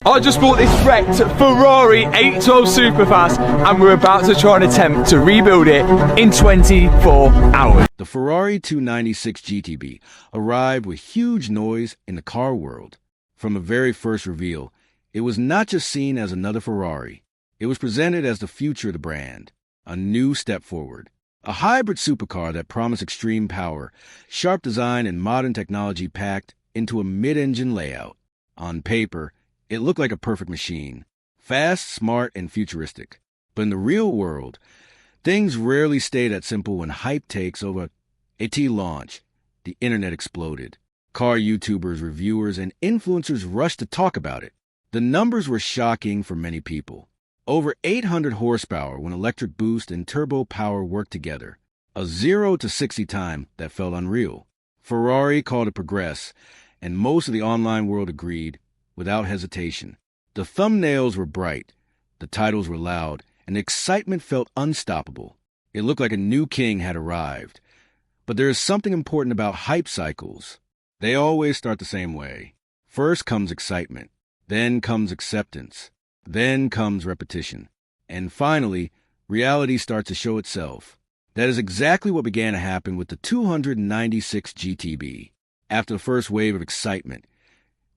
I just bought this wrecked Ferrari 812 Superfast and we're about to try and attempt to rebuild it in 24 hours. The Ferrari 296 GTB arrived with huge noise in the car world. From the very first reveal, it was not just seen as another Ferrari. It was presented as the future of the brand, a new step forward. A hybrid supercar that promised extreme power, sharp design, and modern technology packed into a mid-engine layout. On paper, it looked like a perfect machine, fast, smart, and futuristic. But in the real world, things rarely stay that simple. When hype takes over a launch, the internet exploded. Car YouTubers, reviewers, and influencers rushed to talk about it. The numbers were shocking for many people. Over 800 horsepower when electric boost and turbo power worked together. A 0 to 60 time that felt unreal. Ferrari called it progress, and most of the online world agreed without hesitation. The thumbnails were bright, the titles were loud, and the excitement felt unstoppable. It looked like a new king had arrived. But there is something important about hype cycles. They always start the same way. First comes excitement, then comes acceptance, then comes repetition, and finally, reality starts to show itself. That is exactly what began to happen with the 296 GTB. After the first wave of excitement,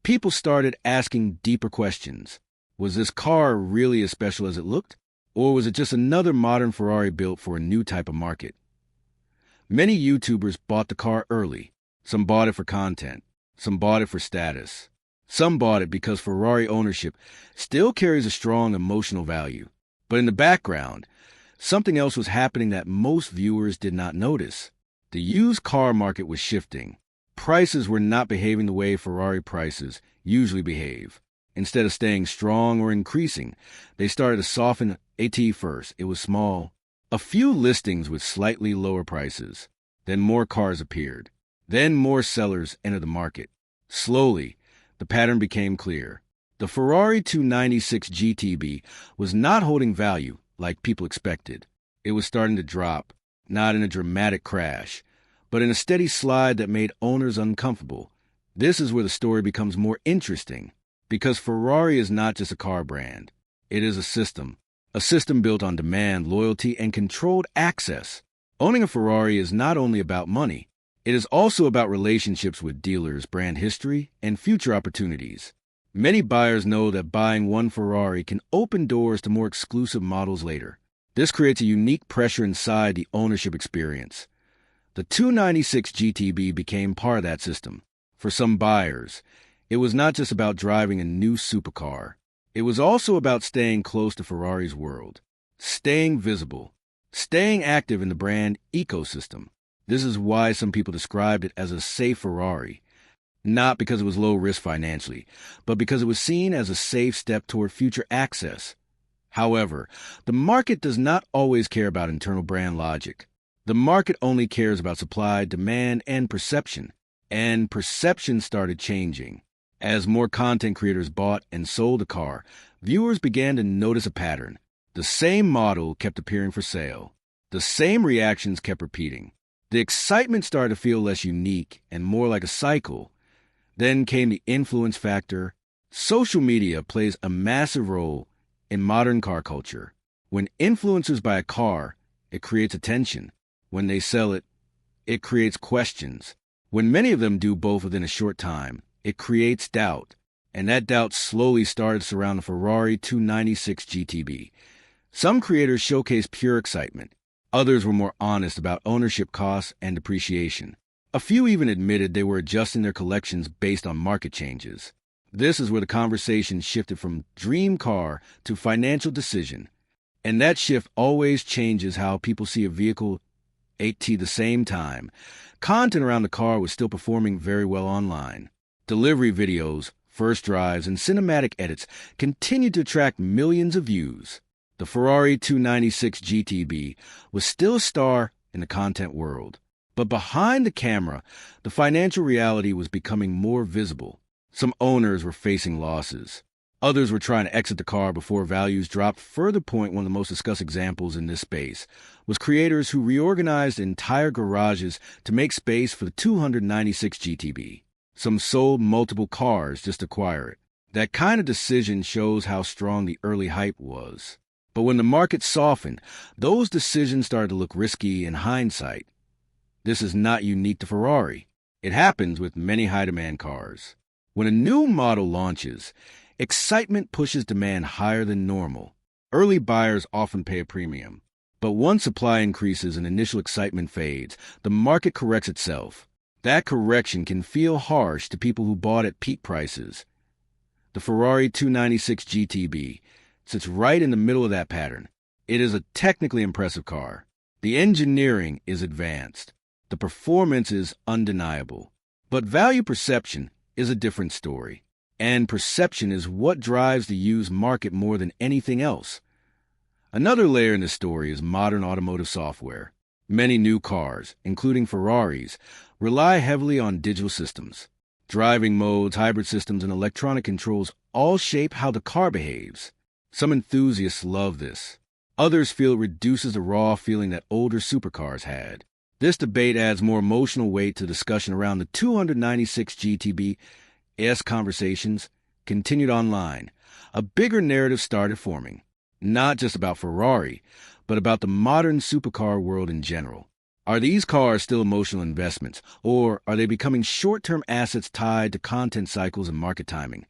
people started asking deeper questions. Was this car really as special as it looked? Or was it just another modern Ferrari built for a new type of market? Many YouTubers bought the car early. Some bought it for content. Some bought it for status. Some bought it because Ferrari ownership still carries a strong emotional value. But in the background, something else was happening that most viewers did not notice. The used car market was shifting. Prices were not behaving the way Ferrari prices usually behave. Instead of staying strong or increasing, they started to soften. First, it was small. A few listings with slightly lower prices. Then more cars appeared. Then more sellers entered the market. Slowly, the pattern became clear. The Ferrari 296 GTB was not holding value like people expected. It was starting to drop, not in a dramatic crash, but in a steady slide that made owners uncomfortable. This is where the story becomes more interesting, because Ferrari is not just a car brand. It is a system built on demand, loyalty, and controlled access. Owning a Ferrari is not only about money, it is also about relationships with dealers, brand history, and future opportunities. Many buyers know that buying one Ferrari can open doors to more exclusive models later. This creates a unique pressure inside the ownership experience. The 296 GTB became part of that system. For some buyers, it was not just about driving a new supercar. It was also about staying close to Ferrari's world, staying visible, staying active in the brand ecosystem. This is why some people described it as a safe Ferrari, not because it was low risk financially, but because it was seen as a safe step toward future access. However, the market does not always care about internal brand logic. The market only cares about supply, demand, and perception. And perception started changing. As more content creators bought and sold a car, viewers began to notice a pattern. The same model kept appearing for sale. The same reactions kept repeating. The excitement started to feel less unique and more like a cycle. Then came the influence factor. Social media plays a massive role in modern car culture. When influencers buy a car, it creates attention. When they sell it, it creates questions. When many of them do both within a short time, it creates doubt. And that doubt slowly started to surround the Ferrari 296 GTB. Some creators showcased pure excitement. Others were more honest about ownership costs and depreciation. A few even admitted they were adjusting their collections based on market changes. This is where the conversation shifted from dream car to financial decision. And that shift always changes how people see a vehicle. At the same time, content around the car was still performing very well online. Delivery videos, first drives, and cinematic edits continued to attract millions of views. The Ferrari 296 GTB was still a star in the content world. But behind the camera, the financial reality was becoming more visible. Some owners were facing losses. Others were trying to exit the car before values dropped. Further point, one of the most discussed examples in this space was creators who reorganized entire garages to make space for the 296 GTB. Some sold multiple cars just to acquire it. That kind of decision shows how strong the early hype was. But when the market softened, those decisions started to look risky in hindsight. This is not unique to Ferrari. It happens with many high-demand cars. When a new model launches, excitement pushes demand higher than normal. Early buyers often pay a premium. But once supply increases and initial excitement fades, the market corrects itself. That correction can feel harsh to people who bought at peak prices. The Ferrari 296 GTB sits right in the middle of that pattern. It is a technically impressive car. The engineering is advanced. The performance is undeniable. But value perception is a different story. And perception is what drives the used market more than anything else. Another layer in this story is modern automotive software. Many new cars, including Ferraris, rely heavily on digital systems. Driving modes, hybrid systems, and electronic controls all shape how the car behaves. Some enthusiasts love this. Others feel it reduces the raw feeling that older supercars had. This debate adds more emotional weight to discussion around the 296 GTB. As conversations continued online, a bigger narrative started forming, not just about Ferrari, but about the modern supercar world in general. Are these cars still emotional investments, or are they becoming short-term assets tied to content cycles and market timing?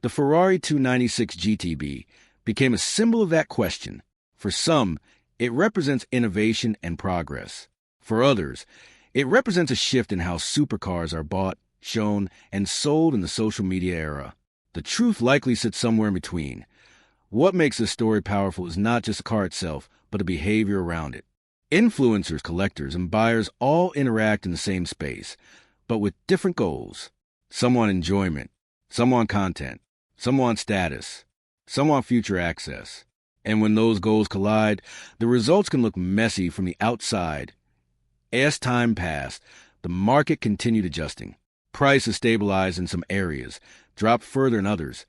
The Ferrari 296 GTB became a symbol of that question. For some, it represents innovation and progress. For others, it represents a shift in how supercars are bought, shown, and sold in the social media era. The truth likely sits somewhere in between. What makes this story powerful is not just the car itself, but the behavior around it. Influencers, collectors, and buyers all interact in the same space, but with different goals. Some want enjoyment, some want content, some want status, some want future access. And when those goals collide, the results can look messy from the outside. As time passed, the market continued adjusting. Prices stabilized in some areas, dropped further in others,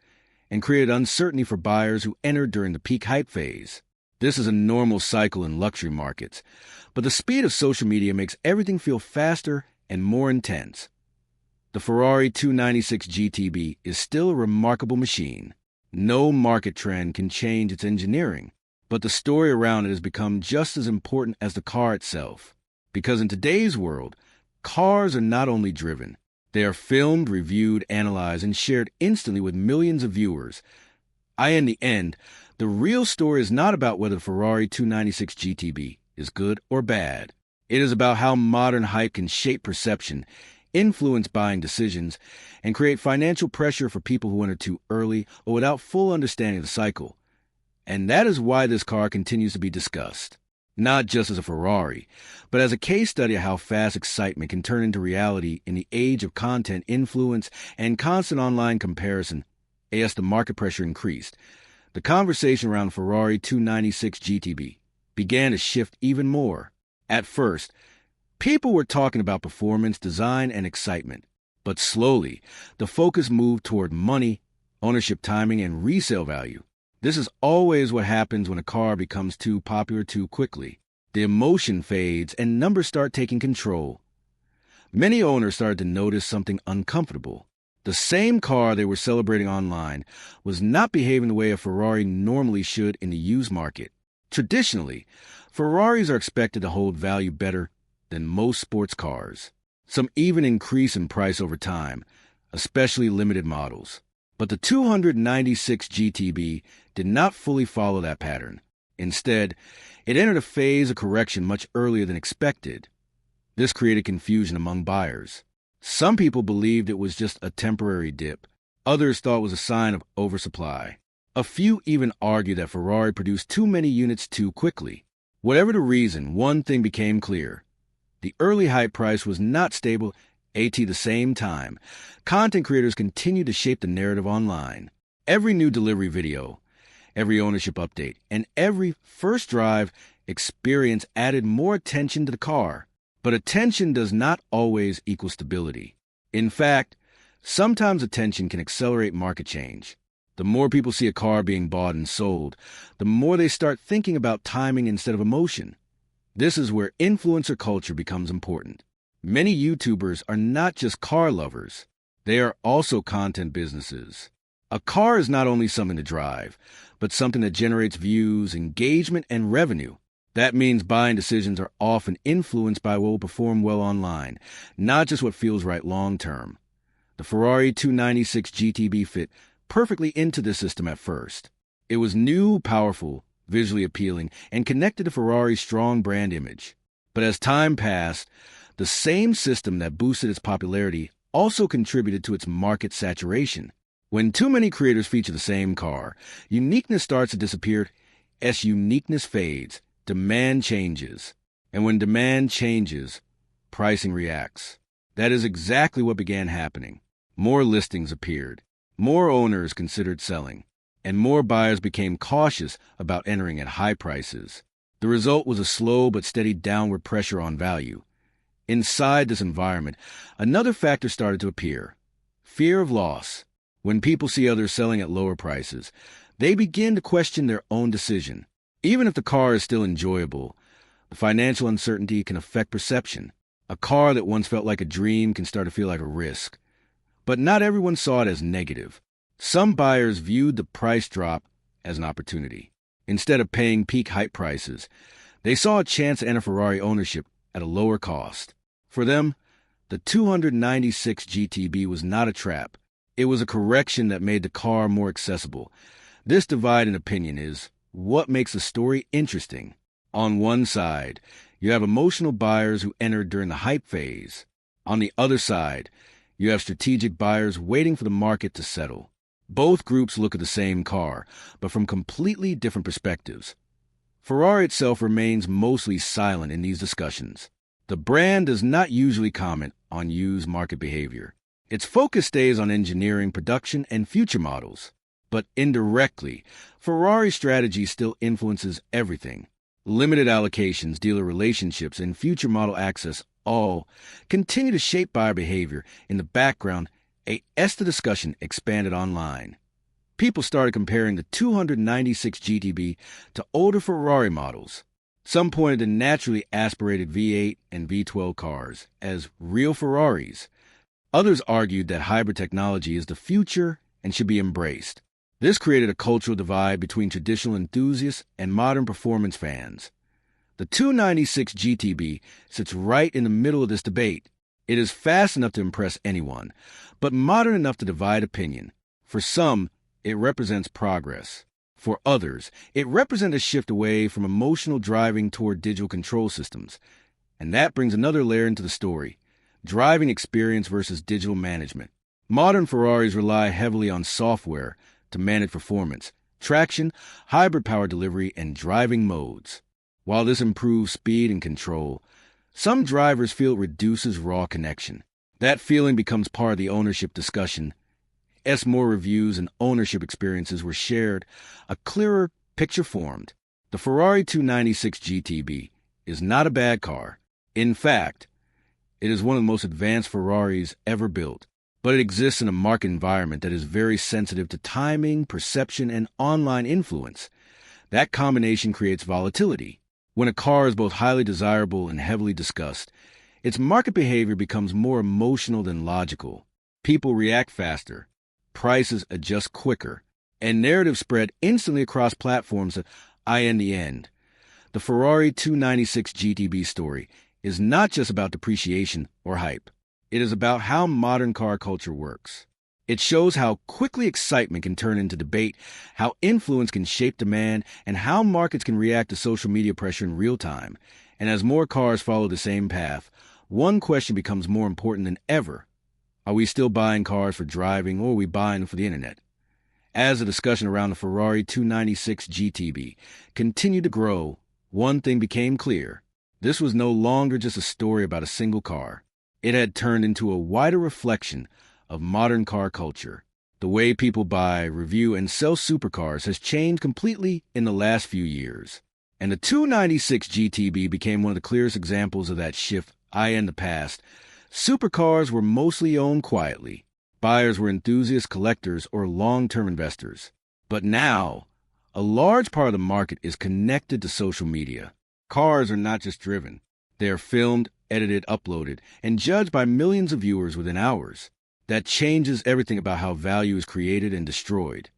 and created uncertainty for buyers who entered during the peak hype phase. This is a normal cycle in luxury markets, but the speed of social media makes everything feel faster and more intense. The Ferrari 296 GTB is still a remarkable machine. No market trend can change its engineering, but the story around it has become just as important as the car itself. Because in today's world, cars are not only driven, they are filmed, reviewed, analyzed, and shared instantly with millions of viewers. In the end, the real story is not about whether the Ferrari 296 GTB is good or bad. It is about how modern hype can shape perception, influence buying decisions, and create financial pressure for people who enter too early or without full understanding of the cycle. And that is why this car continues to be discussed. Not just as a Ferrari, but as a case study of how fast excitement can turn into reality in the age of content influence and constant online comparison. As the market pressure increased, the conversation around Ferrari 296 GTB began to shift even more. At first, people were talking about performance, design, and excitement. But slowly, the focus moved toward money, ownership timing, and resale value. This is always what happens when a car becomes too popular too quickly. The emotion fades and numbers start taking control. Many owners started to notice something uncomfortable. The same car they were celebrating online was not behaving the way a Ferrari normally should in the used market. Traditionally, Ferraris are expected to hold value better than most sports cars. Some even increase in price over time, especially limited models. But the 296 GTB did not fully follow that pattern. Instead, it entered a phase of correction much earlier than expected. This created confusion among buyers. Some people believed it was just a temporary dip. Others thought it was a sign of oversupply. A few even argued that Ferrari produced too many units too quickly. Whatever the reason, one thing became clear. The early hype price was not stable. At the same time, content creators continued to shape the narrative online. Every new delivery video, every ownership update, and every first drive experience added more attention to the car. But attention does not always equal stability. In fact, sometimes attention can accelerate market change. The more people see a car being bought and sold, the more they start thinking about timing instead of emotion. This is where influencer culture becomes important. Many YouTubers are not just car lovers. They are also content businesses. A car is not only something to drive, but something that generates views, engagement, and revenue. That means buying decisions are often influenced by what will perform well online, not just what feels right long term. The Ferrari 296 GTB fit perfectly into this system at first. It was new, powerful, visually appealing, and connected to Ferrari's strong brand image. But as time passed, the same system that boosted its popularity also contributed to its market saturation. When too many creators feature the same car, uniqueness starts to disappear. As uniqueness fades, demand changes. And when demand changes, pricing reacts. That is exactly what began happening. More listings appeared. More owners considered selling. And more buyers became cautious about entering at high prices. The result was a slow but steady downward pressure on value. Inside this environment, another factor started to appear: fear of loss. When people see others selling at lower prices, they begin to question their own decision. Even if the car is still enjoyable, the financial uncertainty can affect perception. A car that once felt like a dream can start to feel like a risk. But not everyone saw it as negative. Some buyers viewed the price drop as an opportunity. Instead of paying peak hype prices, they saw a chance to enter Ferrari ownership at a lower cost. For them, the 296 GTB was not a trap. It was a correction that made the car more accessible. This divide in opinion is what makes a story interesting. On one side, you have emotional buyers who entered during the hype phase. On the other side, you have strategic buyers waiting for the market to settle. Both groups look at the same car, but from completely different perspectives. Ferrari itself remains mostly silent in these discussions. The brand does not usually comment on used market behavior. Its focus stays on engineering, production, and future models. But indirectly, Ferrari's strategy still influences everything. Limited allocations, dealer relationships, and future model access all continue to shape buyer behavior. In the background, as the discussion expanded online, people started comparing the 296 GTB to older Ferrari models. Some pointed to naturally aspirated V8 and V12 cars as real Ferraris. Others argued that hybrid technology is the future and should be embraced. This created a cultural divide between traditional enthusiasts and modern performance fans. The 296 GTB sits right in the middle of this debate. It is fast enough to impress anyone, but modern enough to divide opinion. For some, it represents progress. For others, it represents a shift away from emotional driving toward digital control systems. And that brings another layer into the story: driving experience versus digital management. Modern Ferraris rely heavily on software to manage performance, traction, hybrid power delivery, and driving modes. While this improves speed and control, some drivers feel it reduces raw connection. That feeling becomes part of the ownership discussion. As more reviews and ownership experiences were shared, a clearer picture formed. The Ferrari 296 GTB is not a bad car. In fact, it is one of the most advanced Ferraris ever built. But it exists in a market environment that is very sensitive to timing, perception, and online influence. That combination creates volatility. When a car is both highly desirable and heavily discussed, its market behavior becomes more emotional than logical. People react faster, prices adjust quicker, and narratives spread instantly across platforms that in the end. The Ferrari 296 GTB story is not just about depreciation or hype. It is about how modern car culture works. It shows how quickly excitement can turn into debate, how influence can shape demand, and how markets can react to social media pressure in real time. And as more cars follow the same path, one question becomes more important than ever. Are we still buying cars for driving, or are we buying them for the internet? As the discussion around the Ferrari 296 GTB continued to grow, one thing became clear. This was no longer just a story about a single car. It had turned into a wider reflection of modern car culture. The way people buy, review, and sell supercars has changed completely in the last few years. And the 296 GTB became one of the clearest examples of that shift. In the past, supercars were mostly owned quietly. Buyers were enthusiasts, collectors, or long-term investors. But now, a large part of the market is connected to social media. Cars are not just driven. They are filmed, edited, uploaded, and judged by millions of viewers within hours. that changes everything about how value is created and destroyed.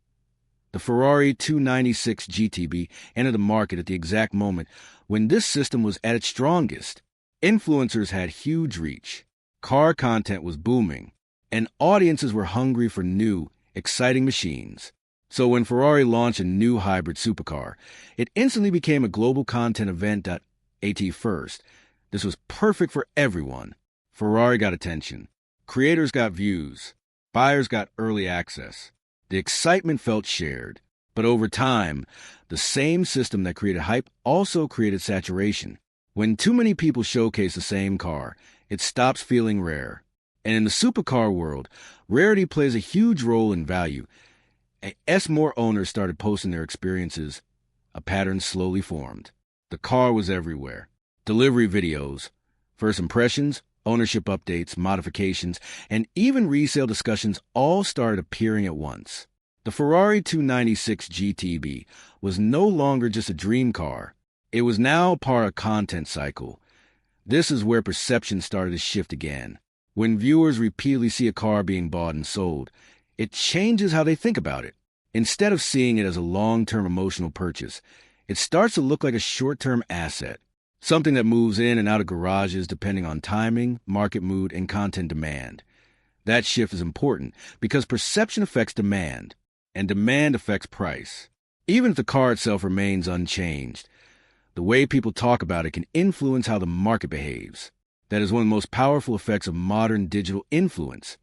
The Ferrari 296 GTB entered the market at the exact moment when this system was at its strongest. Influencers had huge reach, car content was booming, and audiences were hungry for new, exciting machines. So when Ferrari launched a new hybrid supercar, it instantly became a global content event at first. This was perfect for everyone. Ferrari got attention. Creators got views. Buyers got early access. The excitement felt shared. But over time, the same system that created hype also created saturation. When too many people showcase the same car, it stops feeling rare. And in the supercar world, rarity plays a huge role in value. As more owners started posting their experiences, a pattern slowly formed. The car was everywhere. Delivery videos, first impressions, ownership updates, modifications, and even resale discussions all started appearing at once. The Ferrari 296 GTB was no longer just a dream car. It was now part of a content cycle. This is where perception started to shift again. When viewers repeatedly see a car being bought and sold, it changes how they think about it. Instead of seeing it as a long-term emotional purchase, it starts to look like a short-term asset. Something that moves in and out of garages depending on timing, market mood, and content demand. That shift is important because perception affects demand, and demand affects price. Even if the car itself remains unchanged, the way people talk about it can influence how the market behaves. That is one of the most powerful effects of modern digital influence.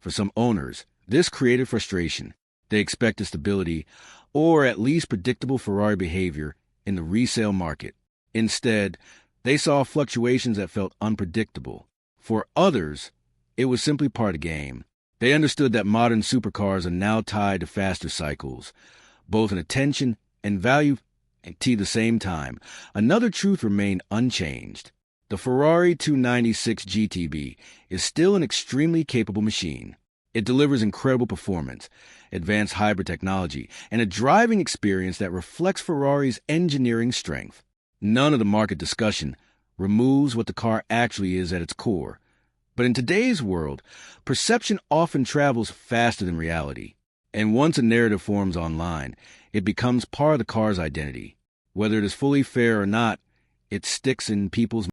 For some owners, this created frustration. They expected stability, or at least predictable Ferrari behavior in the resale market. Instead, they saw fluctuations that felt unpredictable. For others, it was simply part of the game. They understood that modern supercars are now tied to faster cycles, both in attention and value at the same time. Another truth remained unchanged. The Ferrari 296 GTB is still an extremely capable machine. It delivers incredible performance, advanced hybrid technology, and a driving experience that reflects Ferrari's engineering strength. None of the market discussion removes what the car actually is at its core. But in today's world, perception often travels faster than reality. And once a narrative forms online, it becomes part of the car's identity. Whether it is fully fair or not, it sticks in people's